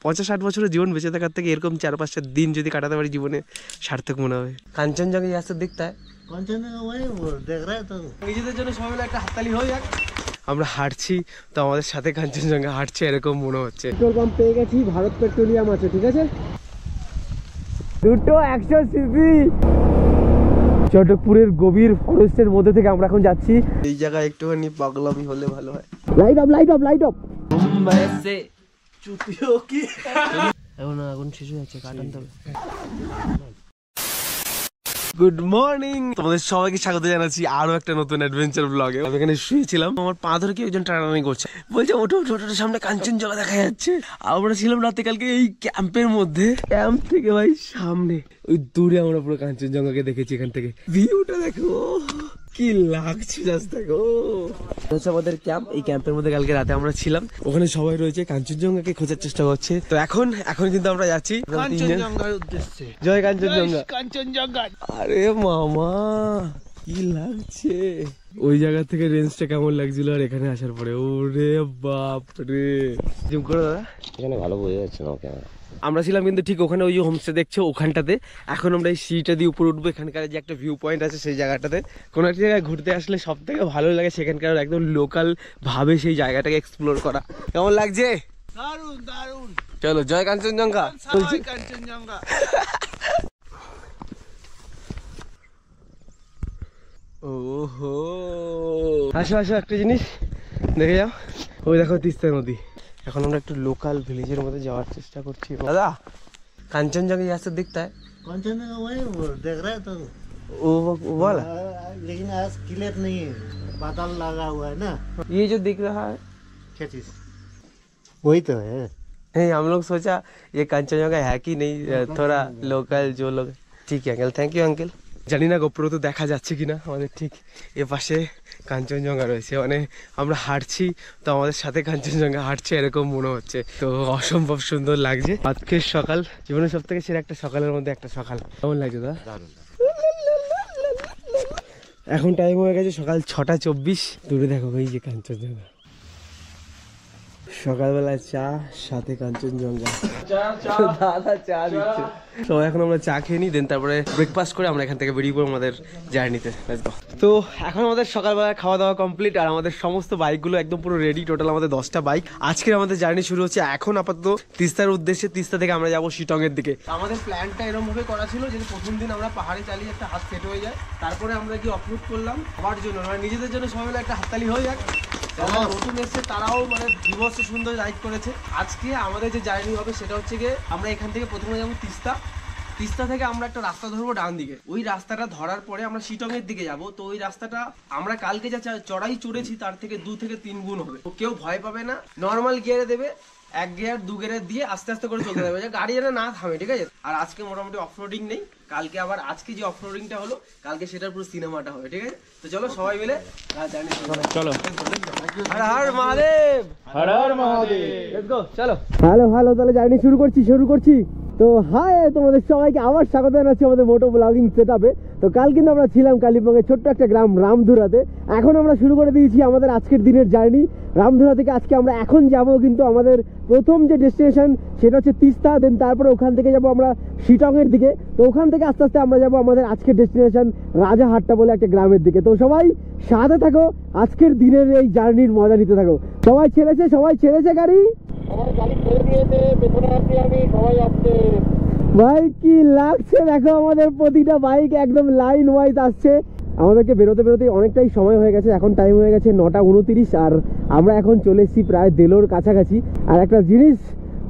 50-60 বছরের জীবন বেঁচে থাকার থেকে এরকম 4-5টা দিন যদি কাটাতে পারি জীবনে সার্থক মনে হবে। কাঞ্চনজঙ্ঘা রাস্তা দেখতে হয়, নিজেদের জন্য সবাই মিলে একটা হাততালি হয়ে যাক। আমরা হাঁটছি তো আমাদের সাথে কাঞ্চনজঙ্ঘা হাঁটছে এরকম মনে হচ্ছে। পেট্রোল পাম্প পেয়ে গেছি, ভারত পেট্রোলিয়াম আছে, ঠিক আছে। দুটো 100 সিসি। চটকপুরের গভীর ফরেস্টের মধ্যে থেকে আমরা এখন যাচ্ছি। এই জায়গায় একটুখানি পাগলামি হলে ভালো হয়। Light off, light off, light off. এখন আগুন শেষ হয়ে যাচ্ছে, কাটান তবে। গুড মর্নিং, তোমাদের সবাইকে স্বাগত জানাচ্ছি আরো একটা নতুন অ্যাডভেঞ্চার ব্লগে। আমি এখানে শুয়েছিলাম, আমার পা ধরে কি একজন টানাটানি করছে, বলছে ওঠো ওঠো ওঠো, সামনে কাঞ্চনজঙ্ঘা দেখা যাচ্ছে। আমরা ছিলাম রাতে কালকে এই ক্যাম্পের মধ্যে, ক্যাম্প থেকে ভাই সামনে ওই দূরে আমরা পুরো কাঞ্চনজঙ্ঘাকে দেখেছি। এখান থেকে ভিউটা দেখো কি লাগছে, জাস্ট দেখো। আমাদের ক্যাম্প, এই ক্যাম্পের মধ্যে কালকে রাতে আমরা ছিলাম। ওখানে সবাই রয়েছে, কাঞ্চনজঙ্ঘাকে খোঁজার চেষ্টা করছে। তো এখন কিন্তু আমরা যাচ্ছি কাঞ্চনজঙ্ঘার উদ্দেশ্যে। জয় কাঞ্চনজঙ্ঘা, কাঞ্চনজঙ্ঘা। আরে মামা কি লাগছে, ওই জায়গা থেকে রেঞ্জটা কেমন লাগছিল আর এখানে আসার পরে, ওরে বাপ রে। জুম করো দাদা, এখানে ভালো বোঝা যাচ্ছে না ক্যামেরা। আমরা ছিলাম কিন্তু ঠিক ওখানে, ওই যে হোমস্টে দেখছো ওখানটাতে। এখন আমরা এই সিঁড়িটা দিয়ে উপরে উঠবো। এখানকার যে একটা ভিউ পয়েন্ট আছে সেই জায়গাটাতে, কোনো একটা জায়গায় ঘুরতে আসলে সব থেকে ভালো লাগে সেখানকার একদম লোকাল ভাবে সেই জায়গাটাকে এক্সপ্লোর করা। কেমন লাগছে? দারুণ দারুণ। চলো জয় কাঞ্চনজঙ্ঘা। জয় কাঞ্চনজঙ্ঘা। ওহো, আসো আসো, একটা জিনিস দেখে যাও। ওই দেখো তিস্তা নদী। এখন আমরা একটু লোকাল ভিলেজের মধ্যে যাওয়ার চেষ্টা করছি। দাদা কাঞ্চনজঙ্ঘা রাস্তা দেখতে হয়, कांचनजंगा वही वो देख रहे हैं तो वो वाला, लेकिन आज क्लियर नहीं है, बादल लगा हुआ है ना। ये जो दिख रहा है क्या चीज? वही तो है। नहीं, हम लोग सोचा ये कांचनजंगा है कि नहीं, थोड़ा लोकल जो लोग। ठीक है अंकल, थैंक यू अंकल। জানি না গোপ্রো তো দেখা যাচ্ছে কিনা, আমাদের ঠিক এ পাশে কাঞ্চনজঙ্ঘা রয়েছে। মানে আমরা হাঁটছি তো আমাদের সাথে কাঞ্চনজঙ্ঘা হাঁটছে এরকম মনে হচ্ছে। তো অসম্ভব সুন্দর লাগছে। আজকের সকাল জীবনের সব থেকে সেরা একটা সকালের মধ্যে একটা সকাল। কেমন লাগছে দাদা? এখন টাইম হয়ে গেছে সকাল 6:24। দূরে দেখো এই যে কাঞ্চনজঙ্ঘা। সকালবেলা চা, সাথে কাঞ্চনজঙ্ঘা। দাদা চা দিচ্ছে। তো এখন আমরা চা খেয়ে নিই, দেন তারপরে ব্রেকফাস্ট করে আমরা এখান থেকে বেরিয়ে পড়বো আমাদের জার্নিতে। তো এখন আমাদের সকালবেলা খাওয়া দাওয়া কমপ্লিট আর আমাদের সমস্ত বাইকগুলো একদম পুরো রেডি। টোটাল আমাদের 10টা বাইক। আজকের আমাদের জার্নি শুরু হচ্ছে এখন আপাতত তিস্তার উদ্দেশ্যে। তিস্তা থেকে আমরা যাবো শিটং এর দিকে। আমাদের প্ল্যানটা এরকম ভাবে করা ছিল যে প্রথম দিন আমরা পাহাড়ে চালিয়ে একটা হাত সেট হয়ে যায়, তারপরে আমরা কি অফরোড করলাম সবার জন্য, মানে নিজেদের জন্য সবাই মিলে একটা হাততালি হয়ে যাক। যারা নতুন এসছে তারাও মানে বিভৎস সুন্দর রাইড করেছে। আজকে আমাদের যে জার্নি হবে সেটা হচ্ছে গিয়ে আমরা এখান থেকে প্রথমে যাবো তিস্তা। তিস্তা থেকে আমরা একটা রাস্তা ধরবো ডান দিকে। ওই রাস্তাটা ধরার পরে আমরা শিটং এর দিকে যাব। তো ওই রাস্তাটা আমরা কালকে যা চড়াই চড়েছি তার থেকে 2 থেকে 3 গুণ হবে। তো কেউ ভয় পাবে না, নর্মাল গিয়ারে দেবে, 1 গিয়ার 2 গিয়ারে দিয়ে আস্তে আস্তে করে চলতে দেবে, গাড়ি যেন না থামে, ঠিক আছে। আর আজকে মোটামুটি অফরোডিং নেই, কালকে আবার আজকে যে অফরোডিংটা হলো কালকে সেটার পুরো সিনেমাটা হবে, ঠিক আছে। তো চলো সবাই মিলে জার্নি চলো। হর হর মহাদেব, হর হর মহাদেব, লেটস গো, চলো। হ্যালো, তাহলে জার্নি শুরু করছি। তো হাই তোমাদের সবাইকে আবার স্বাগত জানাচ্ছি আমাদের মোটো ব্লগিং সেটআপে। তো কাল কিন্তু আমরা ছিলাম কালিম্পংয়ের ছোট্ট একটা গ্রাম রামধুরাতে। এখন আমরা শুরু করে দিয়েছি আমাদের আজকের দিনের জার্নি। রামধুরা থেকে আজকে আমরা এখন যাব কিন্তু আমাদের প্রথম যে ডেস্টিনেশন সেটা হচ্ছে তিস্তা। দেন তারপরে ওখান থেকে যাব আমরা শিটংয়ের দিকে। তো ওখান থেকে আস্তে আস্তে আমরা যাব আমাদের আজকের ডেস্টিনেশন রাজাহাট্টা বলে একটা গ্রামের দিকে। তো সবাই সাথে থাকো, আজকের দিনের এই জার্নির মজা নিতে থাকো। সবাই ছেড়েছে গাড়ি, সবাই গাড়ি ছেড়ে দিয়েছে, পেছনে আছি আমি, সবাই আসছে। ভাই কি লাগছে দেখো, আমাদের প্রতিটা বাইক একদম লাইন ওয়াইজ আসছে। আমাদেরকে বেরোতে অনেকটাই সময় হয়ে গেছে। এখন টাইম হয়ে গেছে 9:29 আর আমরা এখন চলে এসেছি প্রায় দেলোর কাছাকাছি। আর একটা জিনিস,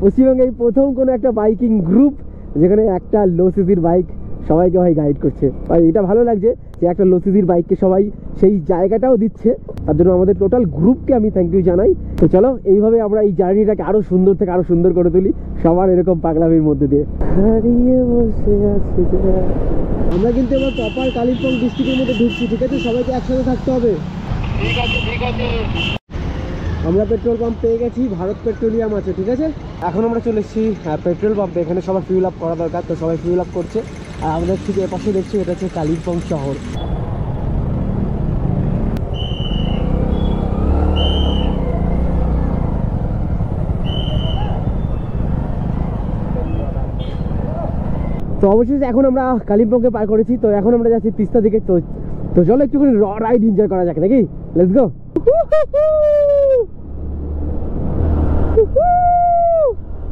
পশ্চিমবঙ্গে এই প্রথম কোনো একটা বাইকিং গ্রুপ যেখানে একটা লো সিসির বাইক সবাইকে ভাই গাইড করছে। ভাই এটা ভালো লাগছে যে একটা লো সিসির বাইককে সবাই সেই জায়গাটাও দিচ্ছে। তার জন্য আমাদের টোটাল গ্রুপকে আমি থ্যাংক ইউ জানাই। তো চলো এইভাবে আমরা এই জার্নিটাকে আরো সুন্দর থেকে আরো সুন্দর করে তুলি, সবার এরকম পাগলামির মধ্যে দিয়ে। হারিয়ে বসে আছি আমরা কিন্তু এবার প্রপার কালিম্পং ডিস্ট্রিক্টের মধ্যে ঢুকছি, ঠিক আছে। সবাইকে একসাথে থাকতে হবে, ঠিক আছে। আমরা পেট্রোল পাম্প পেয়ে গেছি, ভারত পেট্রোলিয়াম আছে, ঠিক আছে। এখন আমরা চলে এসেছি পেট্রোল পাম্পে। এখানে সবাই ফিউল আপ করা দরকার, তো সবাই ফিউল আপ করছে। আর আমাদের ঠিক এর পাশে দেখছি এটা হচ্ছে কালিম্পং শহর। তো অবশেষে এখন আমরা কালিম্পংকে পার করেছি, তো এখন আমরা যাচ্ছি তিস্তা দিকে। তো চলো একটুখানি রাইড এনজয় করা যাক নাকি, লেটস গো।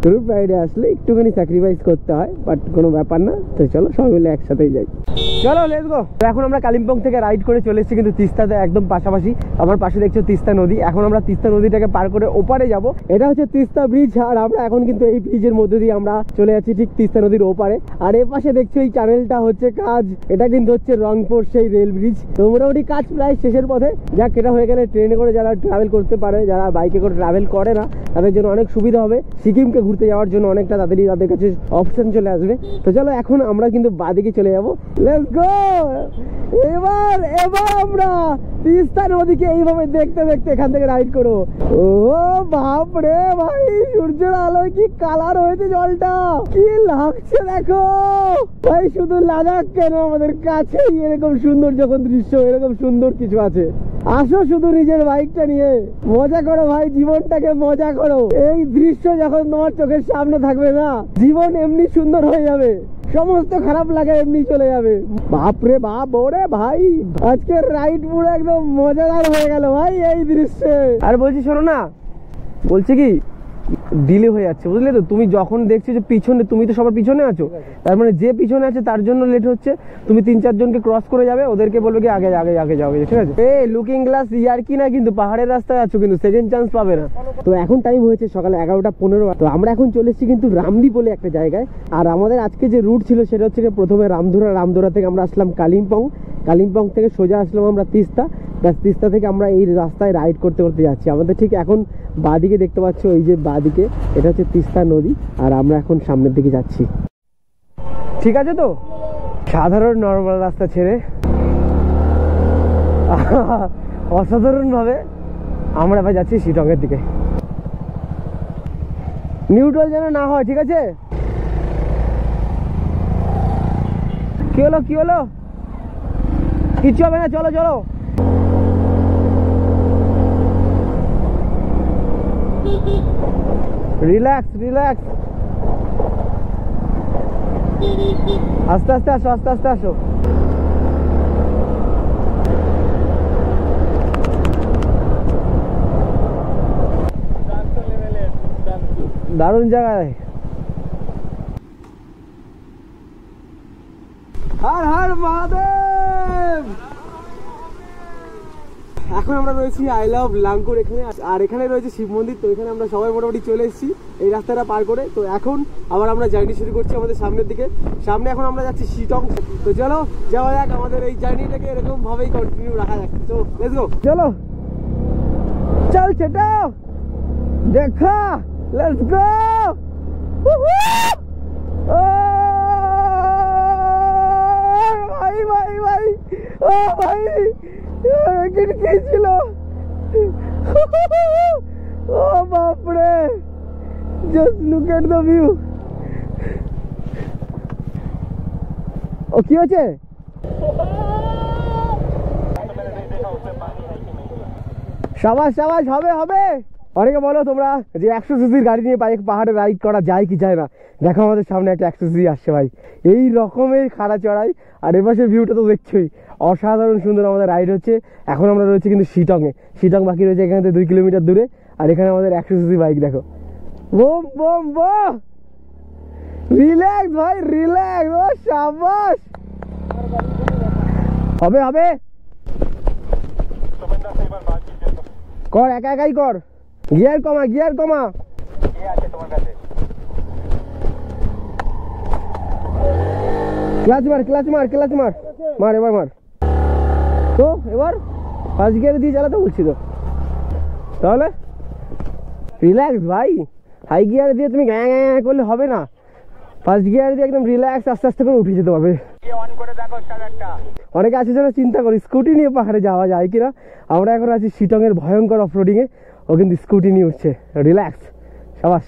গ্রুপ রাইডে আসলে একটুখানি স্যাক্রিফাইস করতে হয়, বাট কোনো ব্যাপার না। তো চলো সবাই মিলে একসাথেই যাই, চলো লেটস গো। তো এখন আমরা কালিম্পং থেকে রাইড করে চলে এসেছি কিন্তু তিস্তাতে একদম পাশাপাশি। আমার পাশে দেখছো তিস্তা নদী। এখন আমরা তিস্তা নদীটাকে পার করে ওপারে যাব। এটা হচ্ছে তিস্তা ব্রিজ, আর আমরা এখন কিন্তু এই ব্রিজের মধ্যে দিয়ে আমরা চলে যাচ্ছি ঠিক তিস্তা নদীর ওপারে। আর এ পাশে দেখছো এই চ্যানেলটা হচ্ছে কাজ, এটা কিন্তু হচ্ছে রংপুর সেই রেল ব্রিজ। তো মোটামুটি কাজ প্রায় শেষের পথে। যাক, এটা হয়ে গেলে ট্রেনে করে যারা ট্রাভেল করতে পারে, যারা বাইকে করে ট্রাভেল করে না, তাদের জন্য অনেক সুবিধা হবে। সিকিমকে ঘুরতে যাওয়ার জন্য অনেকটা তাড়াতাড়ি তাদের কাছে অপশন চলে আসবে। তো চলো এখন আমরা কিন্তু বাদিকে চলে যাবো, লেটস গো। এবার আমরা তিস্তা নদীকে এইভাবে দেখতে দেখতে এখান থেকে রাইড করবো। ও বাপ রে ভাই, সূর্যের আলোয় কি কালার হয়েছে জলটা, কি লাগছে দেখো ভাই। শুধু লাদাখ কেন, আমাদের কাছেই এরকম সুন্দর যখন দৃশ্য, এরকম সুন্দর কিছু আছে। আসো শুধু নিজের বাইকটা নিয়ে মজা করো ভাই, জীবনটাকে মজা করো। এই দৃশ্য যখন তোমার চোখের সামনে থাকবে না, জীবন এমনি সুন্দর হয়ে যাবে, সমস্ত খারাপ লাগে এমনি চলে যাবে। বাপরে বাপ, ওরে ভাই আজকের রাইড পুরো একদম মজাদার হয়ে গেল ভাই এই দৃশ্যে। আর বলছি শোনো না, বলছি কি ডিলে হয়ে যাচ্ছে বুঝলে তো। তুমি যখন দেখছো যে পিছনে, তুমি তো সবার পিছনে আছো, তার মানে যে পিছনে আছে তার জন্য লেট হচ্ছে। তুমি 3-4 জনকে ক্রস করে যাবে, ওদেরকে বলবে কি আগে আগে আগে যাও, ঠিক আছে? এই লুকিং গ্লাস ইয়ার কি না, কিন্তু পাহাড়ের রাস্তায় আছো, কিন্তু সেকেন্ড চান্স পাবে না। তো এখন টাইম হয়েছে সকালে 11:15। তো আমরা এখন চলে এসেছি কিন্তু রামদি বলে একটা জায়গায়। আর আমাদের আজকে যে রুট ছিল সেটা হচ্ছে প্রথমে রামধুরা থেকে আমরা আসলাম কালিম্পং থেকে সোজা আসলাম আমরা তিস্তা থেকে আমরা এই রাস্তায় রাইড করতে করতে যাচ্ছি। আমাদের ঠিক এখন বাদিকে দেখতে পাচ্ছ, এই যে বাদিকে, এটা হচ্ছে তিস্তা নদী, আর আমরা এখন সামনের দিকে যাচ্ছি। ঠিক আছে, তো সাধারণ নর্মাল রাস্তা ছেড়ে অসাধারণ ভাবে আমরা এবার যাচ্ছি শিটংয়ের দিকে। নিউট্রাল যেন না হয়, ঠিক আছে? কি হলো কিচ্ছু হবে না, চলো চলো। রিল্যাক্স আস্তে আস্তে আসো। দারুণ জায়গায়। হর হর মহাদেব। এখন আমরা রয়েছি আই লাভ লাঙ্কুর এখানে, আর এখানে রয়েছে শিব মন্দির। তো এখানে আমরা সবাই মোটামুটি চলে এসেছি এই রাস্তাটা পার করে। তো এখন আবার আমরা জার্নি শুরু করছি আমাদের সামনের দিকে। সামনে এখন আমরা যাচ্ছি শিটং। তো চলো যাওয়া যাক, আমাদের এই জার্নিটাকে এরকম ভাবেই কন্টিনিউ রাখা যাক। তো লেটস গো, চলো চল ছেটা দেখা, লেটস গো। ভাই ভাই ভাই, ও ভাই কি ছিল, ও বাপরে, just look at the view. ও কি হচ্ছে? সাবাস সাবাস, হবে। অনেকে বলো তোমরা যে 100 সিসির গাড়ি নিয়ে পাহাড়ে রাইড করা যায় কি যায় না। দেখো আমাদের সামনে একটা 100 সিসি আসছে ভাই, এই রকমের খাড়া চড়াই। আর এপাশের ভিউটা তো দেখছোই, অসাধারণ সুন্দর আমাদের রাইড হচ্ছে। এখন আমরা রয়েছে কিন্তু শিটং বাকি রয়েছে এখান থেকে 2 কিলোমিটার দূরে। আর এখানে আমাদের 100 সিসি বাইক দেখো, বোম বোম বোম। রিল্যাক্স ভাই রিল্যাক্স, ও সাবাস। হবে কর, একাই কর। গিয়ার কমা। ক্লাচ মার, এবার মার। তো এবার ফার্স্ট গিয়ারে দিয়ে চালাতে বলছি তো, তাহলে রিল্যাক্স ভাই। হাই গিয়ারে দিয়ে তুমি গ্যাঁ করলে হবে না, ফার্স্ট গিয়ারে দিয়ে একদম রিল্যাক্স আস্তে আস্তে করে উঠে যেতে পারবে। অনেকে আছে যারা চিন্তা করি স্কুটি নিয়ে পাহাড়ে যাওয়া যায় কিনা। আমরা এখন আছি শিটং এর ভয়ঙ্কর অফরোডিং এ, ও কিন্তু স্কুটি নিয়ে উঠছে, রিল্যাক্স, সাবাস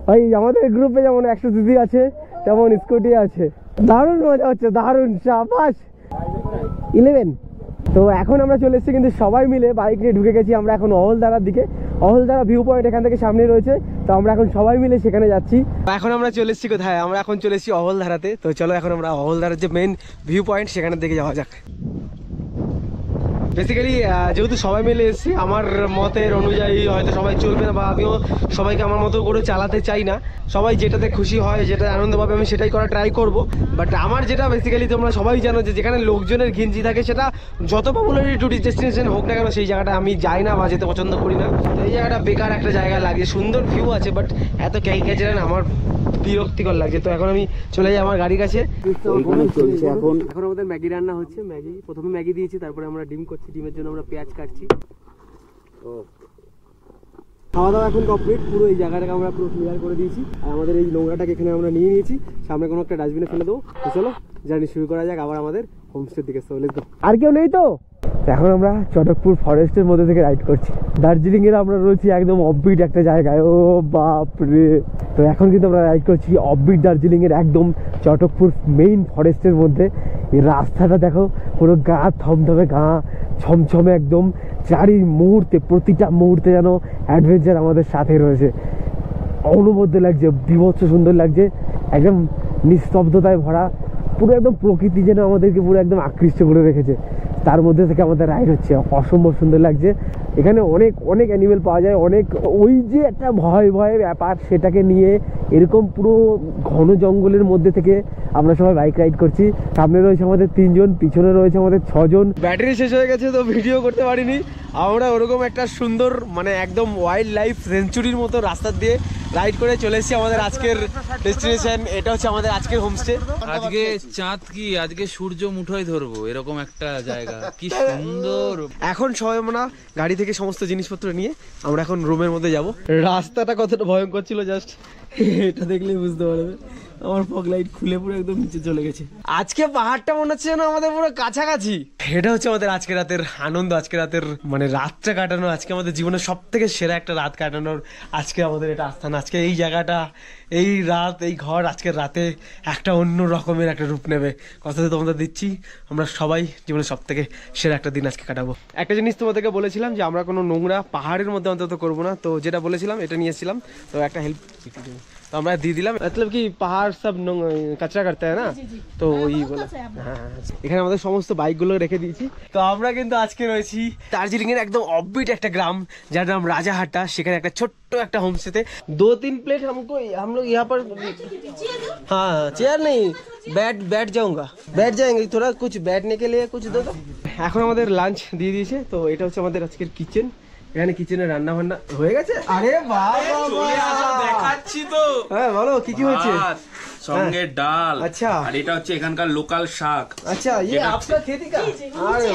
ভাই। আমাদের গ্রুপে যেমন 100 সিসি আছে তেমন স্কুটি আছে, দারুণ মজা হচ্ছে, দারুণ, সাবাস। 11। তো এখন আমরা চলে এসেছি কিন্তু সবাই মিলে বাইক নিয়ে ঢুকে গেছি আমরা এখন অহলদারার দিকে। অহলদারা ভিউ পয়েন্ট এখান থেকে সামনে রয়েছে। তো আমরা এখন সবাই মিলে সেখানে যাচ্ছি। এখন আমরা চলে এসেছি কোথায়, আমরা এখন চলে এসেছি অহলধারাতে। তো চলো এখন আমরা অহলধারার যে মেন ভিউ পয়েন্ট সেখানে দিকে যাওয়া যাক। বেসিক্যালি যেহেতু সবাই মিলে এসেছি, আমার মতের অনুযায়ী হয়তো সবাই চলবে না, বা আমিও সবাইকে আমার মতো করে চালাতে চাই না। সবাই যেটাতে খুশি হয়, যেটা আনন্দ পাবে, আমি সেটাই করা ট্রাই করব। বাট আমার যেটা বেসিক্যালি তোমরা সবাই জানো যে যেখানে লোকজনের ঘিঞ্জি থাকে, সেটা যত পপুলার টুরিস্ট ডেস্টিনেশন হোক না কেন, সেই জায়গাটা আমি যাই না বা যেতে পছন্দ করি না। এই জায়গাটা বেকার একটা জায়গা লাগে, সুন্দর ভিউ আছে বাট এত ক্যাচেরা না, আমার বিরক্তিকর লাগছে। তো এখন আমি চলে যাই আমার গাড়ির কাছে। এখন আমাদের ম্যাগি রান্না হচ্ছে। ম্যাগি প্রথমে ম্যাগি দিয়েছি, তারপরে আমরা ডিম করছি। ডিমের জন্য আমরা পেঁয়াজ কাটছি। খাওয়া দাওয়া এখন কমপ্লিট, পুরো এই জায়গাটাকে আমরা পুরো ক্লিয়ার করে দিয়েছি। আর আমাদের এই নোংরাটাকে এখানে আমরা নিয়ে নিয়েছি, সামনে কোনো একটা ডাস্টবিনে ফেলে দেবো। তো চলো জার্নি শুরু করা যাক আবার আমাদের হোমস্টের দিকে। চলে তো আর কেউ নেই তো। এখন আমরা চটকপুর ফরেস্টের মধ্যে থেকে রাইড করছি। দার্জিলিং এর আমরা রয়েছি একদম অফবিট একটা জায়গায়, ও বাপরে। তো এখন কিন্তু আমরা রাইড করছি অফবিট দার্জিলিং এর একদম চটকপুর মেইন ফরেস্টের মধ্যে। এই রাস্তাটা দেখো, পুরো গা থমথমে, গা ছমছমে একদম। চারি মুহূর্তে, প্রতিটা মুহূর্তে যেন অ্যাডভেঞ্চার আমাদের সাথে রয়েছে। অনবদ্য লাগছে, বিভৎস সুন্দর লাগছে, একদম নিস্তব্ধতায় ভরা। পুরো একদম প্রকৃতি যেন আমাদেরকে পুরো একদম আকৃষ্ট করে রেখেছে। তার মধ্যে থেকে আমাদের রাইড হচ্ছে, অসম্ভব সুন্দর লাগছে। এখানে অনেক অনেক অ্যানিমেল পাওয়া যায়, অনেক ওই যে একটা ভয় ভয় ব্যাপার, সেটাকে নিয়ে এরকম পুরো ঘন জঙ্গলের মধ্যে থেকে আমরা সবাই বাইক রাইড করছি। সামনে রয়েছে আমাদের 3 জন, পিছনে রয়েছে আমাদের 6 জন। ব্যাটারি শেষ হয়ে গেছে তো ভিডিও করতে পারিনি। আমরা ওরকম একটা সুন্দর মানে একদম ওয়াইল্ড লাইফ সেঞ্চুরির মতো রাস্তা দিয়ে রাইড করে চলে এসেছি আমাদের আজকের ডেস্টিনেশন। এটা হচ্ছে আমাদের আজকের হোমস্টে। আজকে চাঁদ কি, আজকে সূর্য মুঠোয় ধরবো, এরকম একটা জায়গা, কি সুন্দর। এখন সবাই আমরা গাড়ি থেকে সমস্ত জিনিসপত্র নিয়ে আমরা এখন রুমের মধ্যে যাব। রাস্তাটা কতটা ভয়ঙ্কর ছিল জাস্ট এটা দেখলেই বুঝতে পারবে। আমার ফগ লাইট খুলে পুরো একদম নিচে চলে গেছে। আজকে পাহাড়টা মনে হচ্ছে যেন আমাদের পুরো কাছাকাছি। এটা হচ্ছে আমাদের আজকে রাতের আনন্দ, আজকে রাতের মানে রাতটা কাটানো, আজকে আমাদের জীবনের সব থেকে সেরা একটা রাত কাটানোর আজকে আমাদের এটা আস্থান। আজকে এই জায়গাটা, এই রাত, এই ঘর আজকের রাতে একটা অন্য রকমের একটা রূপ নেবে। কথা তো তোমাদের দিচ্ছি, আমরা সবাই জীবনের সব থেকে সেরা একটা দিন আজকে কাটাবো। একটা জিনিস তোমাদেরকে বলেছিলাম যে আমরা কোনো নোংরা পাহাড়ের মধ্যে অন্তত করবো না। তো যেটা বলেছিলাম এটা নিয়েছিলাম, তো একটা হেল্প তো আমরা দিয়ে দিলাম। মতলব কি পাহাড় সব কাচরা করতে হয় না, তো ওই বলে। হ্যাঁ, এখানে আমাদের সমস্ত বাইকগুলো রেখে দিয়েছি। তো আমরা কিন্তু আজকে রয়েছি দার্জিলিং এর একদম অফবিট একটা গ্রাম, যার নাম রাজাহাটা। সেখানে একটা ছোট্ট একটা হোমস্টেতে 2-3 प्लेट हम लोग यहाँ पर। हाँ चेयर नहीं, बैठ जाऊंगा, बैठ जाएंगे थोड़ा, कुछ बैठने के लिए कुछ दो। এখন আমাদের লাঞ্চ দিয়ে দিয়েছে। তো এটা হচ্ছে আমাদের আজকের কিচেন। এখানে কিচেনে রান্না বান্না হয়ে গেছে। আরে দেখাচ্ছি তো। হ্যাঁ বলো কি কি হয়েছে। সঙ্গে ডাল। আচ্ছা, আর এটা হচ্ছে এখানকার লোকাল শাক। আচ্ছা ये आपका खेती का। अरे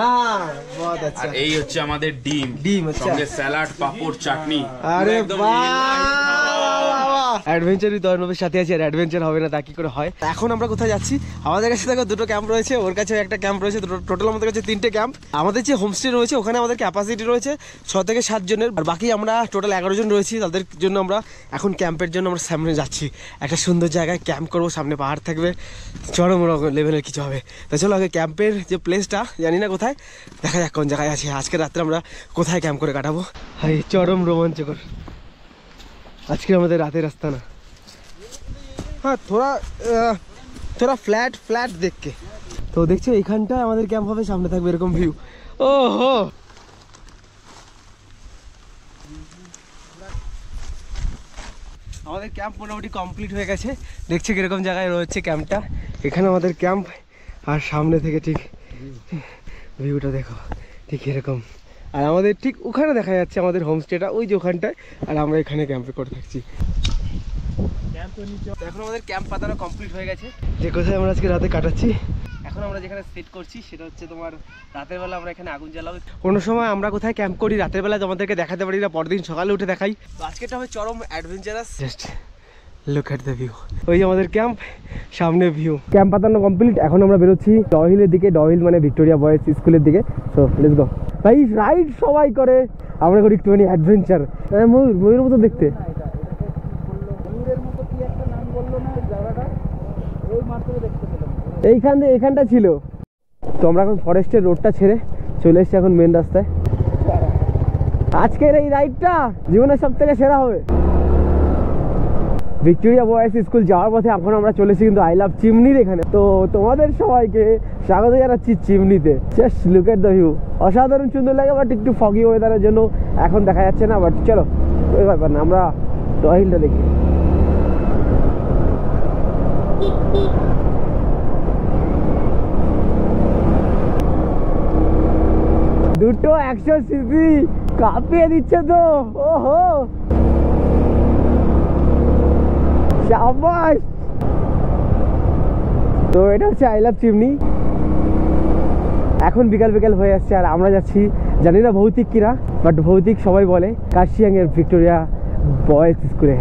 हाँ बहुत अच्छा। এই হচ্ছে আমাদের ডিম। अच्छा। সঙ্গে স্যালাড, পাপড়, চাটনি। আরে অ্যাডভেঞ্চারই তো অর্ণবের সাথে আছে, আর অ্যাডভেঞ্চার হবে না তা কি করে হয়। এখন আমরা কোথায় যাচ্ছি? আমাদের কাছে দেখো 2টো ক্যাম্প রয়েছে, ওর কাছে একটা ক্যাম্প রয়েছে। টোটাল আমাদের কাছে 3টে ক্যাম্প। আমাদের যে হোমস্টে রয়েছে ওখানে আমাদের ক্যাপাসিটি রয়েছে 6 থেকে 7 জনের, আর বাকি আমরা টোটাল 11 জন রয়েছি। তাদের জন্য আমরা এখন ক্যাম্পের জন্য আমরা সামনে যাচ্ছি, একটা সুন্দর জায়গায় ক্যাম্প করবো। সামনে পাহাড় থাকবে, চরম লেভেলের কিছু হবে। তো চলো আগে ক্যাম্পের যে প্লেসটা জানি না কোথায়, দেখা যাক কোন জায়গায় আছে। আজকে রাত্রে আমরা কোথায় ক্যাম্প করে কাটাবো। হাই চরম রোমাঞ্চকর আজকে আমাদের রাতের রাস্তা না। हाँ थोड़ा फ्लैट देख के। तो দেখছো এইখানটা আমাদের ক্যাম্প হবে, সামনে থাকবে এরকম ভিউ। ওহো আমাদের ক্যাম্প মোটামুটি কমপ্লিট হয়ে গেছে। দেখছি কিরকম জায়গায় রয়েছে ক্যাম্পটা। এখানে আমাদের ক্যাম্প, আর সামনে থেকে ঠিক ভিউটা দেখো ঠিক এরকম। আর আমাদের ঠিক ওখানে দেখা যাচ্ছে আমাদের হোমস্টেটা, ওই যে ওখানটায়। আর আমরা এখানে ক্যাম্পে করে থাকছি। এখন আমাদের ক্যাম্প পাতানো কমপ্লিট হয়ে গেছে। যে কোথায় আমরা আজকে রাতে কাটাচ্ছি, এখন আমরা যেখানে সেট করছি সেটা হচ্ছে তোমার রাতের বেলা আমরা এখানে আগুন জ্বালাবো। কোনো সময় আমরা কোথায় ক্যাম্প করি রাতের বেলা তোমাদেরকে দেখাতে পারি না, পরদিন সকালে উঠে দেখাই। তো আজকেটা হবে চরম adventurous. Just look at the view. ওই যে আমাদের ক্যাম্প, সামনে ভিউ। ক্যাম্প পাতানো কমপ্লিট। এখন আমরা বেরোচ্ছি ডহিলের দিকে। ডহিল মানে ভিক্টোরিয়া বয়েজ স্কুলের দিকে। So let's go. ভাই রাইড সবাই করে, আমরা করি একটুখানি অ্যাডভেঞ্চার। ময়ূরের মতো দেখতে। এইখানটা ছিল। তো আমরা এখন ফরেস্টের রোডটা ছেড়ে চলে এসেছি এখন মেন রাস্তায়। আজকের এই রাইডটা জীবনের সব থেকে সেরা হবে। ভিক্টোরিয়া বয়েজ স্কুল যাওয়ার পথে এখন আমরা চলেছি কিন্তু আই লাভ চিমনির এখানে। তো তোমাদের সবাইকে স্বাগত জানাচ্ছি চিমনিতে। Just look at the view, অসাধারণ সুন্দর লাগে, বাট একটু ফগি ওয়েদারের জন্য এখন দেখা যাচ্ছে না, বাট চলো ওই ব্যাপার না, আমরা টয় হিলটা দেখি। দুটো 100 সিসি কাঁপিয়ে দিচ্ছে তো, ওহো শাবাশ। তো এটা হচ্ছে আই লাভ চিমনি। এখন বিকাল বিকাল হয়ে আসছে আর আমরা যাচ্ছি, জানি না ভৌতিক কিনা, বাট ভৌতিক সবাই বলে, কার্শিয়াং এর ভিক্টোরিয়া বয়েজ স্কুলে।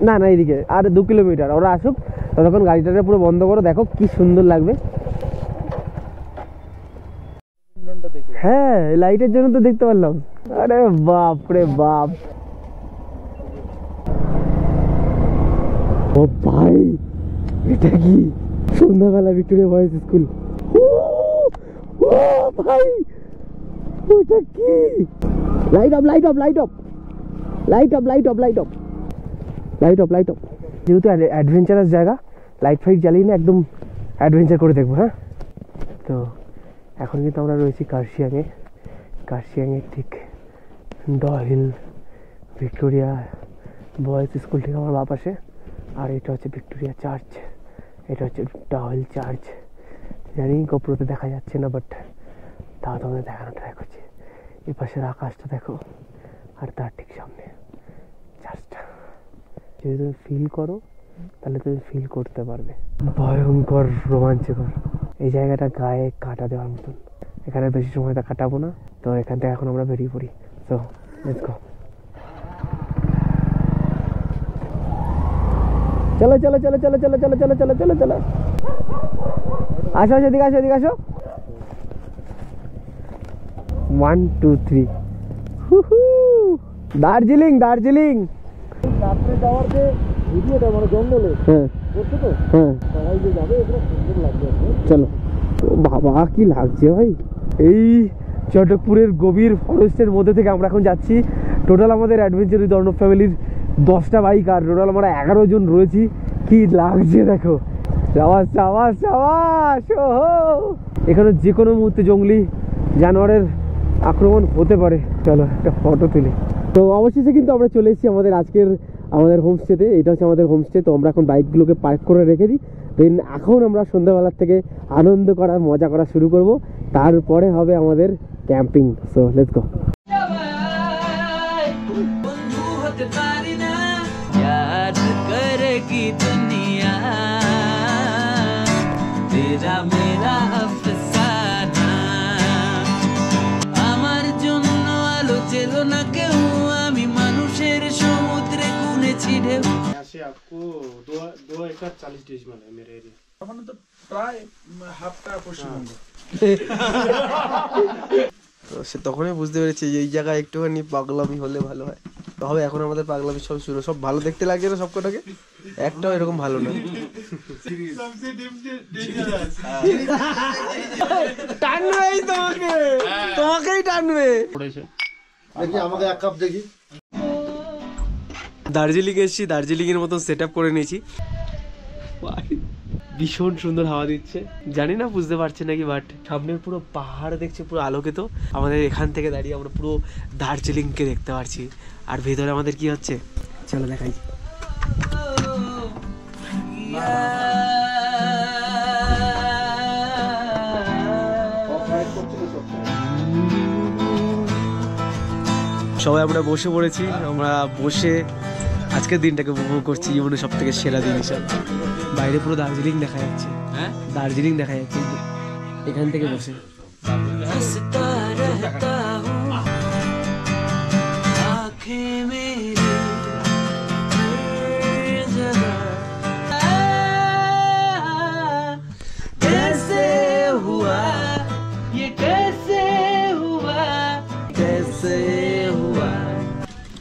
না না এইদিকে আর 2 কিলোমিটার, ওরা আসুক ততক্ষণ গাড়িটাকে পুরো বন্ধ করো, দেখো কি সুন্দর লাগবে। হ্যাঁ লাইটের জন্য তো দেখতে পারলাম। আরে বাপ রে বাপ, ও ভাই এটা কি সন্ধ্যাবেলা ভিক্টোরিয়া বয়েজ স্কুল, ও ভাই ওটা কি, light off light off light off light off light off light off light off light off. যেহেতু অ্যাডভেঞ্চারাস জায়গা, লাইট ফাইট জ্বালিয়ে না একদম অ্যাডভেঞ্চার করে দেখবো। হ্যাঁ, তো এখন কিন্তু আমরা রয়েছি কার্শিয়াংয়ে। কার্শিয়াংয়ের ঠিক ডহিল ভিক্টোরিয়া বয়েজ স্কুল থেকে আমার বাপ আসে, আর এটা হচ্ছে ভিক্টোরিয়া চার্চ, এটা হচ্ছে ডহিল চার্চ। জানি গোপ্রোতে দেখা যাচ্ছে না, বাট তাও তোমাদের দেখানো ট্রাই করছি। এই পাশের আকাশটা দেখো, আর তার ঠিক সামনে চার্চটা। যদি তুমি ফিল করো তাহলে তুমি ফিল করতে পারবে, ভয়ঙ্কর রোমাঞ্চকর। এই জায়গাটা গায়ে কাটা দেওয়ার মতন। এখানে বেশি সময়টা কাটাবো না, তো এখান থেকে এখন আমরা বেরিয়ে পড়ি। তো লেটস গো, চলো চলো চলো চলো চলো চলো চলো চলো চলো চলো, আসো আসো, এদিকে আসো এদিকে আসো। 1 2 3, দার্জিলিং দার্জিলিং। রাত্রে যাওয়ার যে ভিডিওটা মানে জঙ্গলে হ্যাঁ করছে তো, হ্যাঁ সবাই যে যাবে এগুলো সুন্দর লাগবে। চলো। বাবা কি লাগছে ভাই, এই চটকপুরের গভীর ফরেস্টের মধ্যে থেকে আমরা এখন যাচ্ছি। টোটাল আমাদের অ্যাডভেঞ্চার উইথ অর্ণব ফ্যামিলির 10টা বাইক, আর টোটাল আমরা 11 জন রয়েছি। কি লাগছে দেখো, সাবাস সাবাস সাবাস। ওহো, এখানে যে কোনো মুহূর্তে জঙ্গলি জানোয়ারের আক্রমণ হতে পারে। চলো একটা ফটো তুলি। তো অবশেষে কিন্তু আমরা চলে এসেছি আমাদের হোমস্টেতে। এটা হচ্ছে আমাদের হোমস্টে। তো আমরা এখন বাইকগুলোকে পার্ক করে রেখে দিই, দেন এখন আমরা সন্ধ্যাবেলার থেকে আনন্দ করা মজা করা শুরু করব, তারপরে হবে আমাদের ক্যাম্পিং। So let's go. আমার জন্য আলো ছিল না কেউ, আমি মানুষের সমুদ্রে গুনেছি ঢেউ। से आपको 2 एकड़ 40 डेसिमल है मेरे एरिया। ওখানে তো প্রায় হাফটা পশ্চিমবঙ্গ। তো সে তখনই বুঝতে পেরেছি যে এই জায়গায় একটুখানি পাগলামি হলে ভালো হয়। তবে এখন আমাদের পাগলামি সব শুরু, সব ভালো দেখতে লাগছে না সবকটাকে, একটাও এরকম ভালো না। টানবেই তোমাকে, তোমাকেই টানবে। দেখি আমাকে 1 কাপ দেখি। দার্জিলিং এসেছি, দার্জিলিং এর মতন সেট আপ করে নিয়েছি। ভীষণ সুন্দর হাওয়া দিচ্ছে, জানি না বুঝতে পারছে নাকি, বাট সামনে পুরো পাহাড় দেখছে, পুরো আলোকিত। আমাদের এখান থেকে দাঁড়িয়ে আমরা পুরো দার্জিলিংকে দেখতে পারছি। আর ভেতরে আমাদের কি হচ্ছে চলো দেখাই। সবাই আমরা বসে পড়েছি, আমরা বসে আজকের দিনটাকে উপভোগ করছি, জীবনে সব থেকে সেরা দিন হিসাবে। বাইরে পুরো দার্জিলিং দেখা যাচ্ছে, হ্যাঁ দার্জিলিং দেখা যাচ্ছে এখান থেকে বসে।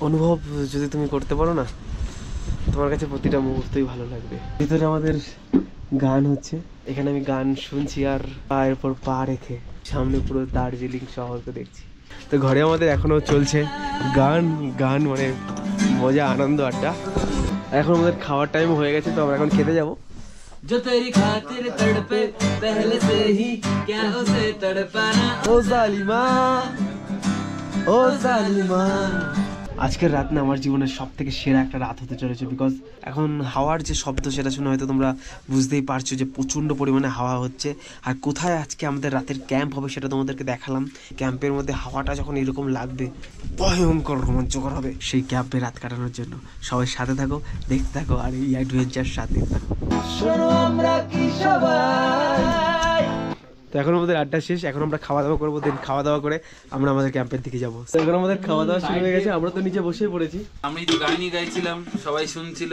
অনুভব যদি তুমি করতে পারো না, তোমার কাছে প্রতিটা মুহূর্তই ভালো লাগবে। ভিতরে আমাদের গান হচ্ছে, এখানে আমি গান শুনছি আর পায়ের পর পা রেখে সামনে পুরো দার্জিলিং শহরকে দেখছি। তো ঘরে আমাদের এখনো চলছে গান, গান মানে মজা, আনন্দ, আড্ডা। এখন আমাদের খাওয়ার টাইম হয়ে গেছে, তো আমরা এখন খেতে যাবো। जो तेरी खातिर तड़पे पहले से ही क्या उसे तड़पाना। ও জালিমা, ও জালিমা। আজকের রাত না আমার জীবনের সব থেকে সেরা একটা রাত হতে চলেছে, বিকজ এখন হাওয়ার যে শব্দ সেটা শুনে হয়তো তোমরা বুঝতেই পারছো যে প্রচণ্ড পরিমাণে হাওয়া হচ্ছে। আর কোথায় আজকে আমাদের রাতের ক্যাম্প হবে সেটা তোমাদেরকে দেখালাম। ক্যাম্পের মধ্যে হাওয়াটা যখন এরকম লাগবে ভয়ঙ্কর রোমাঞ্চকর হবে সেই ক্যাম্পে রাত কাটানোর জন্য। সবাই সাথে থাকো, দেখতে থাকো, আর এই অ্যাডভেঞ্চার সাথে থাকো। তো এখন আমাদের আড্ডা শেষ, এখন আমরা খাওয়া দাওয়া করবো, দেন খাওয়া দাওয়া করে আমরা আমাদের ক্যাম্পের দিকে যাবো। এখন আমাদের খাওয়া দাওয়া শুরু হয়ে গেছে, আমরা তো নিচে বসেই পড়েছি। আমি তো গাইনি গাইছিলাম, সবাই শুনছিল,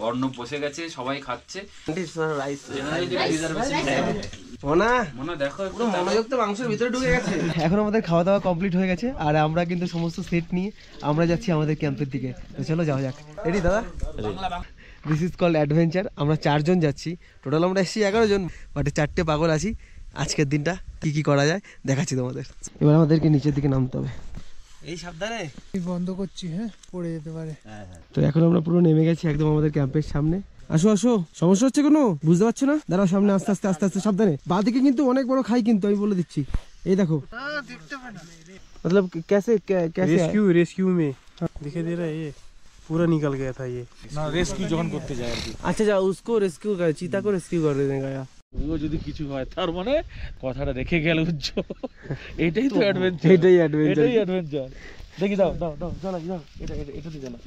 অর্ণব বসে গেছে, সবাই খাচ্ছে। মনে দেখো পুরো মনোযোগ তো মাংসের ভিতরে ঢুকে গেছে। এখন আমাদের খাওয়া দাওয়া কমপ্লিট হয়ে গেছে, আর আমরা কিন্তু সমস্ত সেট নিয়ে আমরা যাচ্ছি আমাদের ক্যাম্পের দিকে। তো চলো যাওয়া যাক। রেডি দাদা? This is called adventure. আমরা 4 জন যাচ্ছি, টোটাল আমরা এসেছি 11 জন, বাট 4টে পাগল আছি। আজকের দিনটা কি কি করা যায় দেখাচ্ছি তোমাদের। এবার আমাদেরকে নিচের দিকে নামতে হবে, এই সাবধানে বন্ধ করছি, হ্যাঁ পড়ে যেতে পারে। তো এখন আমরা পুরো নেমে গেছি একদম আমাদের ক্যাম্পের সামনে। আসো আসো, সমস্যা হচ্ছে কোনো? বুঝতে পারছো না? দাঁড়াও, সামনে আস্তে আস্তে আস্তে আস্তে সাবধানে। বাঁদিকে কিন্তু অনেক বড় খাই, কিন্তু আমি বলে দিচ্ছি। এই দেখো, मतलब कैसे कैसे रेस्क्यू में दिखाई दे रहा है, ये पूरा निकल गया था ये না রেস্কিউ যখন করতে যায় আর কি, अच्छा जा उसको रेस्क्यू कर, चीता को रेस्क्यू कर देगा यार। ও যদি কিছু হয় তার মানে কথাটা রেখে গেল উজ্জ্বল। এটাই তো অ্যাডভেঞ্চার, এটাই অ্যাডভেঞ্চার। এটাই অ্যাডভেঞ্চার। দেখি দাও দাও দাও, চলো যাও, এটা এটা এটা দিয়ে দাও।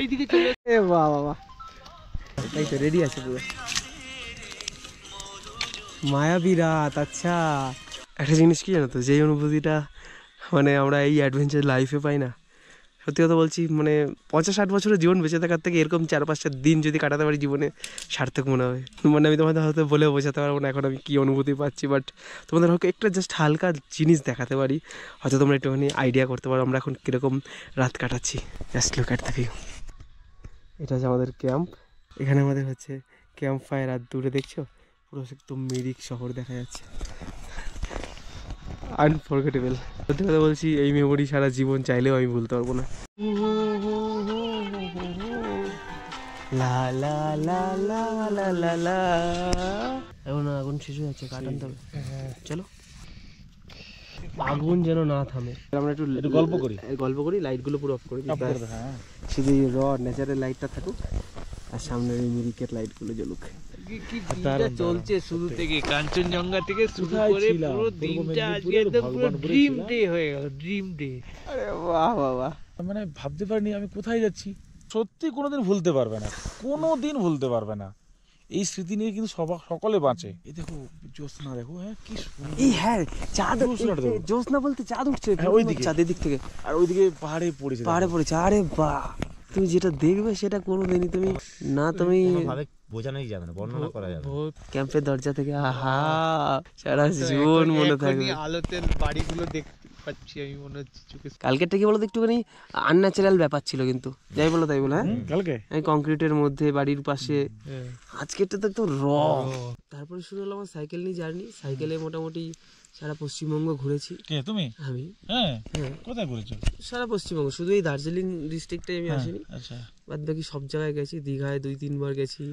এইদিকে চলে এ বাহ বাহ বাহ, এই তো রেডি আছে পুরো। মায়াবী রাত। আচ্ছা, একটা জিনিস কি জানো তো, যেই অনুভূতিটা মানে আমরা এই অ্যাডভেঞ্চার লাইফে পাই না, সত্যি কথা বলছি, মানে 50-60 বছরের জীবন বেঁচে থাকার থেকে এরকম 4-5টা দিন যদি কাটাতে পারি জীবনে, সার্থক মনে হবে। মানে আমি তোমাদের হয়তো বলেও বোঝাতে পারবো না এখন আমি কী অনুভূতি পাচ্ছি, বাট তোমাদের হয়তো একটা জাস্ট হালকা জিনিস দেখাতে পারি, হয়তো তোমরা একটুখানি আইডিয়া করতে পারো আমরা এখন কীরকম রাত কাটাচ্ছি। Just look at the view. এটা হচ্ছে আমাদের ক্যাম্প, এখানে আমাদের হচ্ছে ক্যাম্প ফায়ার। আর দূরে দেখছো পুরো একদম মিরিক শহর দেখা যাচ্ছে। আনফরগেটেবল, সত্যি কথা বলছি, এই মেমোরি সারা জীবন চাইলেও আমি ভুলতে পারবো না। লা লা লা লা লা লা লা। এখন আগুন শেষ হয়ে যাচ্ছে, কাটাতে হবে। চলো, আগুন যেন না থামে। আমরা একটু গল্প করি, লাইটগুলো পুরো অফ করে দিই, শুধু র ন্যাচারাল লাইটটা থাকুক আর সামনের এই মিরিকের লাইটগুলো জ্বলুক। চলছে শুরু থেকে, কাঞ্চনজঙ্ঘা থেকে শুরু করে পুরো দিনটা আজকে একদম পুরো ড্রিম ডে হয়ে গেল, ড্রিম ডে। আরে বাহ বাহ বাহ, মানে ভাবতে পারিনি আমি কোথায় যাচ্ছি, সত্যি কোনোদিন ভুলতে পারবে না, কোনোদিন ভুলতে পারবে না। এই স্মৃতি নিয়ে কিন্তু সকলে বাঁচে। এই দেখো জ্যোৎস্না, দেখো হ্যাঁ কি সুন্দর। এই হ্যাঁ চাঁদ, জ্যোৎস্না বলতে চাঁদ উঠছে ওইদিকে, চাঁদের দিক থেকে, আর ওইদিকে পাহাড়ে পড়েছে, পাহাড়ে পড়েছে। আরে বাহ, তুমি যেটা দেখবে সেটা কোনোদিনই তুমি না, তুমি বোঝানোই যাবে না, বর্ণনা করা যাবে। ক্যাম্পের দরজা থেকে আহা সারা জীবন মনে থাকবে। আলোতে বাড়িগুলো দেখতে পাচ্ছি আমি, মনে হচ্ছে চোখে। কালকেরটা কি বলতো, একটুখানি আনন্যাচারাল ব্যাপার ছিল, কিন্তু যাই বলো তাই বলো। হ্যাঁ কালকে এই কংক্রিটের মধ্যে বাড়ির পাশে, আজকেরটা তো একদম র। তারপরে শুরু হলো আমার সাইকেল নিয়ে জার্নি। সাইকেলে মোটামুটি সারা পশ্চিমবঙ্গ ঘুরেছি। কে তুমি? আমি। হ্যাঁ, কোথায় ঘুরেছো? সারা পশ্চিমবঙ্গ, শুধু এই দার্জিলিং ডিস্ট্রিক্টে আমি আসিনি, আচ্ছা, বাদ বাকি সব জায়গায় গেছি। দীঘায় 2-3 বার গেছি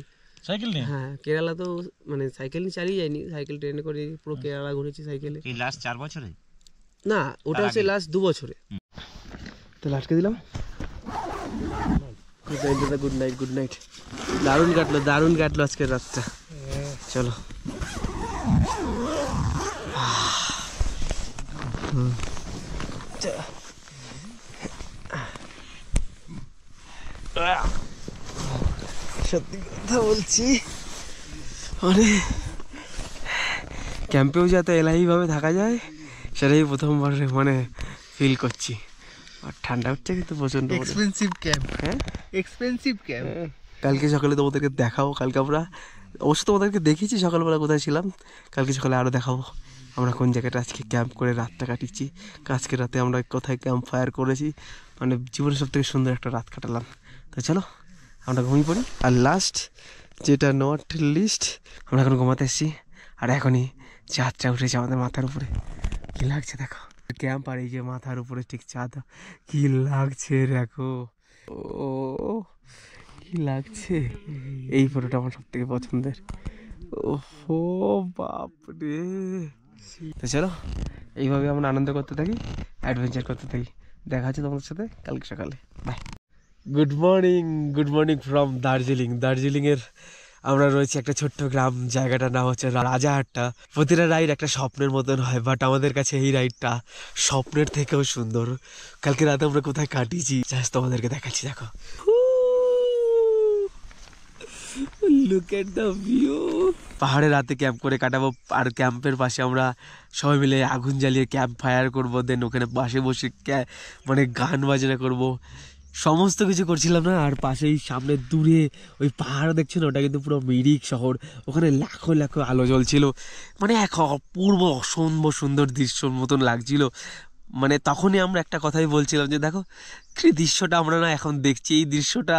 সাইকেল নিয়ে। হ্যাঁ, কেরালা তো মানে সাইকেল নিয়ে চালিয়ে যাইনি, সাইকেল ট্রেনে করে পুরো কেরালা ঘুরেছি সাইকেলে। এই লাস্ট 4 বছরে না, ওটা হচ্ছে লাস্ট 2 বছরে। তো লাস্টকে দিলাম। Good night, good night. দারুণ কাটলো আজকের রাতটা। চলো সত্যি কথা বলছি, মানে ক্যাম্পেও যাতে এলাহিভাবে থাকা যায় সেটাই প্রথমবার মানে ফিল করছি। আর ঠান্ডা হচ্ছে কিন্তু প্রচন্ড। এক্সপেন্সিভ ক্যাম্প, হ্যাঁ এক্সপেন্সিভ ক্যাম্প। কালকে সকালে তোমাদেরকে দেখাবো, কালকে আমরা অবশ্য তোমাদেরকে দেখিয়েছি সকালবেলা কোথায় ছিলাম, কালকে সকালে আরও দেখাবো আমরা কোন জায়গাটা আজকে ক্যাম্প করে রাতটা কাটিয়েছি। আজকে রাতে আমরা কোথায় ক্যাম্প ফায়ার করেছি, মানে জীবনের সব থেকে সুন্দর একটা রাত কাটালাম। তো চলো আমরা ঘুমিয়ে পড়ি। আর লাস্ট যেটা নট লিস্ট, আমরা এখন ঘুমাতে এসেছি, আর এখনই চাঁদটা উঠেছে আমাদের মাথার উপরে, কি লাগছে দেখো। ক্যাম্প আর এই যে মাথার উপরে ঠিক চাঁদ, কি লাগছে দেখো, ও কি লাগছে। এই ফটোটা আমার সব থেকে পছন্দের। ও বাপরে। তো চলো এইভাবে আমরা আনন্দ করতে থাকি, অ্যাডভেঞ্চার করতে থাকি। দেখা হচ্ছে তোমাদের সাথে কালকে সকালে। Bye. Good morning from Darjeeling. দার্জিলিংয়ের আমরা রয়েছি একটা ছোট্ট গ্রাম, জায়গাটার নাম হচ্ছে রাজাহাটটা। প্রতিটা রাইড একটা স্বপ্নের মতন হয়, বাট আমাদের কাছে এই রাইডটা স্বপ্নের থেকেও সুন্দর। কালকে রাতে আমরা কোথায় কাটিয়েছি জাস্ট তোমাদেরকে দেখাচ্ছি, দেখো। Look at the view. পাহাড়ে রাতে ক্যাম্প করে কাটাবো, আর ক্যাম্পের পাশে আমরা সবাই মিলে আগুন জ্বালিয়ে ক্যাম্প ফায়ার করবো। দেন ওখানে পাশে বসে মানে গান বাজনা করব, সমস্ত কিছু করছিলাম না। আর পাশেই সামনে দূরে ওই পাহাড় দেখছো না, ওটা কিন্তু পুরো মিরিক শহর, ওখানে লাখো লাখো আলো জ্বলছিল, মানে এক অপূর্ব অসম্ভব সুন্দর দৃশ্যর মতন লাগছিল। মানে তখনই আমরা একটা কথাই বলছিলাম যে দেখো কি দৃশ্যটা আমরা না এখন দেখছি, এই দৃশ্যটা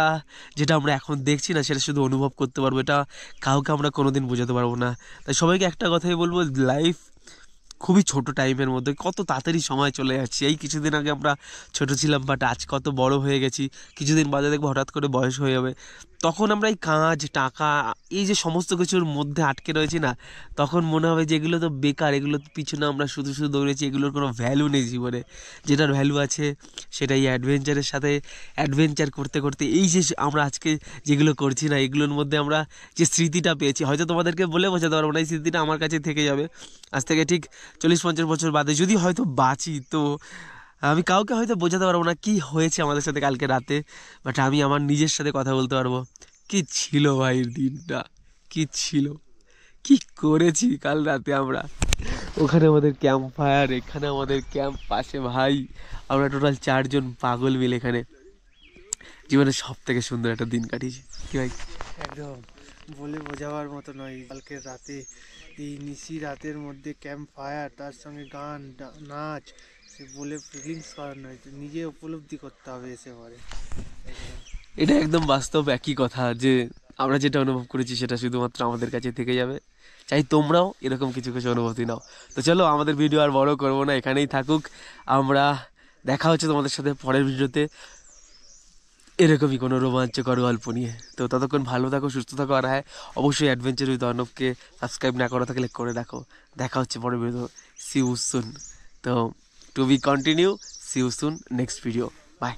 যেটা আমরা এখন দেখছি না সেটা শুধু অনুভব করতে পারবো, এটা কাউকে আমরা কোনোদিন বোঝাতে পারবো না। তাই সবাইকে একটা কথাই বলবো, লাইফ খুবই ছোট টাইমের মধ্যে কত তাড়াতাড়ি সময় চলে যাচ্ছে। এই কিছুদিন আগে আমরা ছোট ছিলাম, বাট আজ কত বড় হয়ে গেছি। কিছুদিন বাদে দেখবো হঠাৎ করে বয়স হয়ে যাবে, তখন আমরা এই কাজ টাকা এই যে সমস্ত কিছুর মধ্যে আটকে রয়েছি না, তখন মনে হবে যে এগুলো তো বেকার, এগুলো পিছনে আমরা শুধু শুধু দৌড়েছি, এগুলোর কোনো ভ্যালু নেই জীবনে। যেটার ভ্যালু আছে সেটা এই অ্যাডভেঞ্চারের সাথে অ্যাডভেঞ্চার করতে করতে এই যে আমরা আজকে যেগুলো করছি না, এগুলোর মধ্যে আমরা যে স্মৃতিটা পেয়েছি, হয়তো তোমাদেরকে বলে বোঝাতে পারবো না, এই স্মৃতিটা আমার কাছে থেকে যাবে। আজ থেকে ঠিক 40-50 বছর বাদে যদি হয়তো বাঁচি, তো আমি কাউকে হয়তো বোঝাতে পারবো না কি হয়েছে আমাদের সাথে কালকে রাতে, বাট আমি আমার নিজের সাথে কথা বলতে পারবো কি ছিল ভাই দিনটা, কি ছিল, কি করেছি কাল রাতে আমরা। ওখানে আমাদের ক্যাম্প ফায়ার, এখানে আমাদের ক্যাম্প পাশে, ভাই আমরা টোটাল 4 জন পাগল মিলে এখানে জীবনের সব থেকে সুন্দর একটা দিন কাটিয়েছি। কি ভাই? একদম বলে বোঝাবার মতো নয়। কালকে রাতে এই নিশি রাতের মধ্যে ক্যাম্প ফায়ার, তার সঙ্গে গান নাচ, সে বলে ফিলিংস করার নয়, নিজে উপলব্ধি করতে হবে এসে পরে। এটা একদম বাস্তব একই কথা, যে আমরা যেটা অনুভব করেছি সেটা শুধুমাত্র আমাদের কাছে থেকে যাবে। চাই তোমরাও এরকম কিছু কিছু অনুভূতি নাও। তো চলো আমাদের ভিডিও আর বড় করবো না, এখানেই থাকুক। আমরা দেখা হচ্ছে তোমাদের সাথে পরের ভিডিওতে এরকমই কোনো রোমাঞ্চকর গল্প নিয়ে। তো ততক্ষণ ভালো থাকো, সুস্থ থাকো, আর হ্যাঁ অবশ্যই অ্যাডভেঞ্চার উইথ অর্ণবকে সাবস্ক্রাইব না করা থাকলে করে রাখো। দেখা হচ্ছে পরের ভিডিও, সি ইউ সুন। তো to be continue, see you soon next video, by.